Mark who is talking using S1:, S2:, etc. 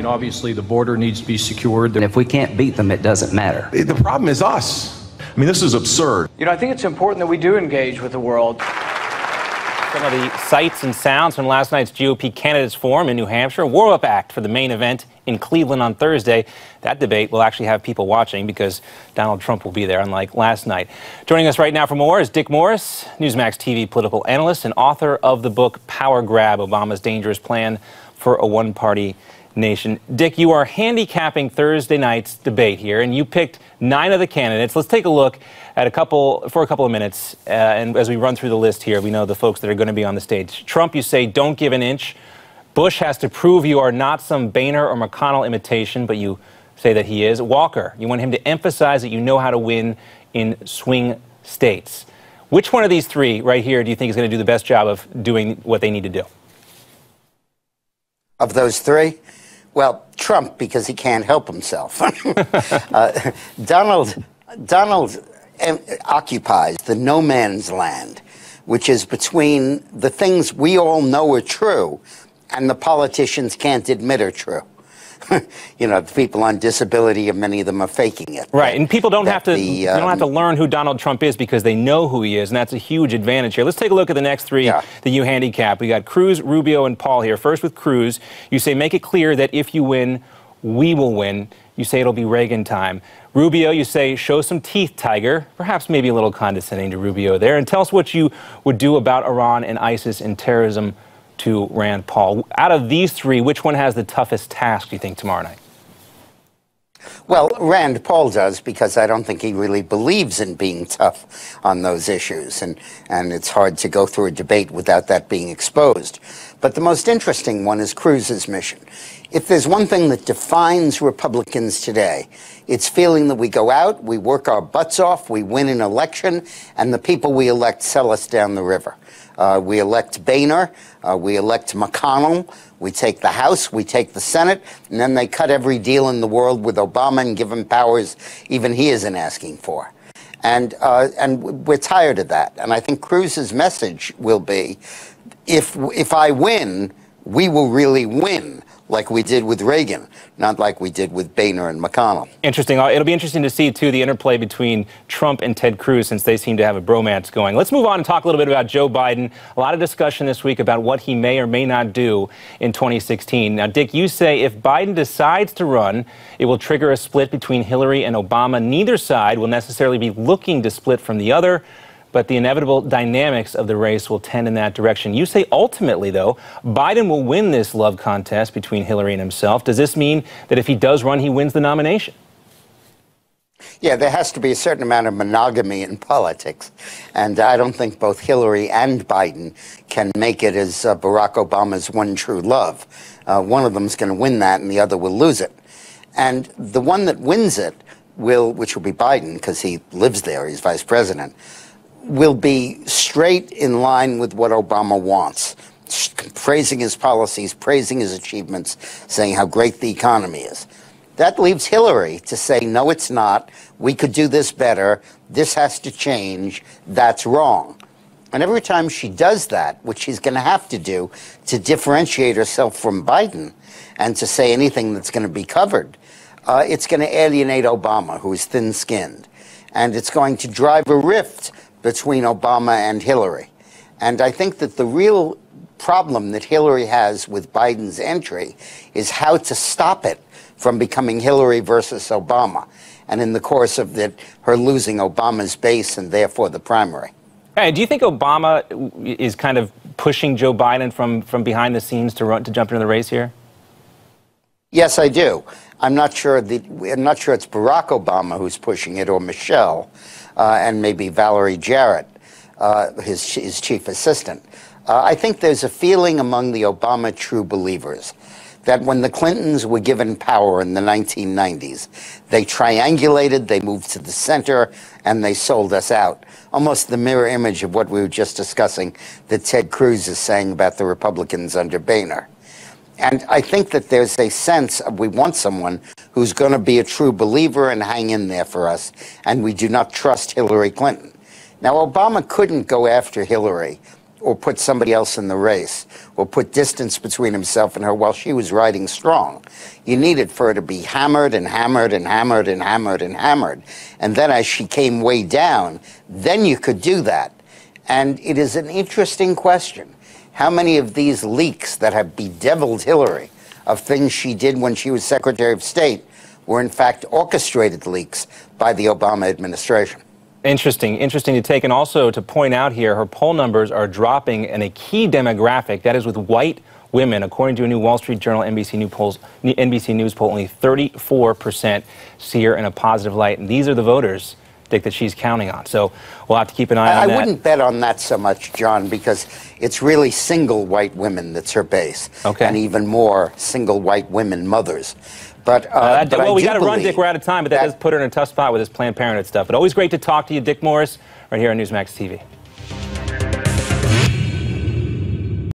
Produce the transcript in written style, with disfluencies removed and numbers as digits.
S1: And obviously, the border needs to be secured.
S2: And if we can't beat them, it doesn't matter.
S3: The problem is us. I mean, this is absurd.
S4: You know, I think it's important that we do engage with the world.
S5: Some of the sights and sounds from last night's GOP candidates forum in New Hampshire. Warm-up act for the main event in Cleveland on Thursday. That debate will actually have people watching because Donald Trump will be there, unlike last night. Joining us right now for more is Dick Morris, Newsmax TV political analyst and author of the book Power Grab, Obama's Dangerous Plan for a One-Party Nation. Dick, you are handicapping Thursday night's debate here, and you picked 9 of the candidates. Let's take a look at a couple of minutes, and as we run through the list here, we know the folks that are going to be on the stage. Trump, you say, don't give an inch. Bush has to prove you are not some Boehner or McConnell imitation, but you say that he is. Walker, you want him to emphasize that you know how to win in swing states. Which one of these 3 right here do you think is going to do the best job of doing what they need to do?
S6: Of those 3? Well, Trump, because he can't help himself. Donald occupies the no man's land, which is between the things we all know are true and the politicians can't admit are true. You know, the people on disability, many of them are faking it.
S5: Right, and people don't have to learn who Donald Trump is because they know who he is, and that's a huge advantage here. Let's take a look at the next 3 that you handicap. We got Cruz, Rubio, and Paul here. First with Cruz, you say make it clear that if you win, we will win. You say it'll be Reagan time. Rubio, you say show some teeth, Tiger. Perhaps maybe a little condescending to Rubio there. And tell us what you would do about Iran and ISIS and terrorism to Rand Paul. Out of these 3, which one has the toughest task, do you think, tomorrow night?
S6: Well, Rand Paul does, because I don't think he really believes in being tough on those issues, and it's hard to go through a debate without that being exposed. But the most interesting one is Cruz's mission. If there's one thing that defines Republicans today, it's feeling that we go out, we work our butts off, we win an election, and the people we elect sell us down the river. We elect Boehner, we elect McConnell, we take the House, we take the Senate, and then they cut every deal in the world with Obama and give him powers even he isn't asking for. And we're tired of that. And I think Cruz's message will be, if I win, we will really win, like we did with Reagan, not like we did with Boehner and McConnell.
S5: Interesting. It'll be interesting to see, too, the interplay between Trump and Ted Cruz, since they seem to have a bromance going. Let's move on and talk a little bit about Joe Biden. A lot of discussion this week about what he may or may not do in 2016. Now, Dick, you say if Biden decides to run, it will trigger a split between Hillary and Obama. Neither side will necessarily be looking to split from the other, but the inevitable dynamics of the race will tend in that direction. You say ultimately, though, Biden will win this love contest between Hillary and himself. Does this mean that if he does run, he wins the nomination?
S6: Yeah, there has to be a certain amount of monogamy in politics. And I don't think both Hillary and Biden can make it as Barack Obama's one true love. One of them is going to win that and the other will lose it. And the one that wins it which will be Biden, because he lives there, he's vice president, will be straight in line with what Obama wants, praising his policies, praising his achievements, saying how great the economy is. That leaves Hillary to say, no, it's not. We could do this better. This has to change. That's wrong. And every time she does that, which she's going to have to do to differentiate herself from Biden and to say anything that's going to be covered, it's going to alienate Obama, who is thin-skinned. And it's going to drive a rift between Obama and Hillary. And I think that the real problem that Hillary has with Biden's entry is how to stop it from becoming Hillary versus Obama, and in the course of that, her losing Obama's base and therefore the primary.
S5: Hey, do you think Obama is kind of pushing Joe Biden from behind the scenes to jump into the race here?
S6: Yes, I do. I'm not sure it's Barack Obama who's pushing it, or Michelle, and maybe Valerie Jarrett, his chief assistant. I think there's a feeling among the Obama true believers that when the Clintons were given power in the 1990s, they triangulated, they moved to the center, and they sold us out. Almost the mirror image of what we were just discussing that Ted Cruz is saying about the Republicans under Boehner. And I think that there's a sense of we want someone who's going to be a true believer and hang in there for us, and we do not trust Hillary Clinton. Now, Obama couldn't go after Hillary or put somebody else in the race, or put distance between himself and her while she was riding strong. You needed for her to be hammered and hammered and hammered and hammered and hammered. And then as she came way down, then you could do that. And it is an interesting question. How many of these leaks that have bedeviled Hillary of things she did when she was Secretary of State were in fact orchestrated leaks by the Obama administration?
S5: Interesting to take, and also to point out here, her poll numbers are dropping in a key demographic, that is with white women. According to a new Wall Street Journal NBC News poll, only 34% see her in a positive light, and these are the voters, Dick, that she's counting on. So we'll have to keep an eye on that.
S6: I wouldn't bet on that so much, John, because it's really single white women that's her base, and even more single white women mothers. But
S5: well, we got to run, Dick. We're out of time, but that does put her in a tough spot with this Planned Parenthood stuff. But always great to talk to you, Dick Morris, right here on Newsmax TV.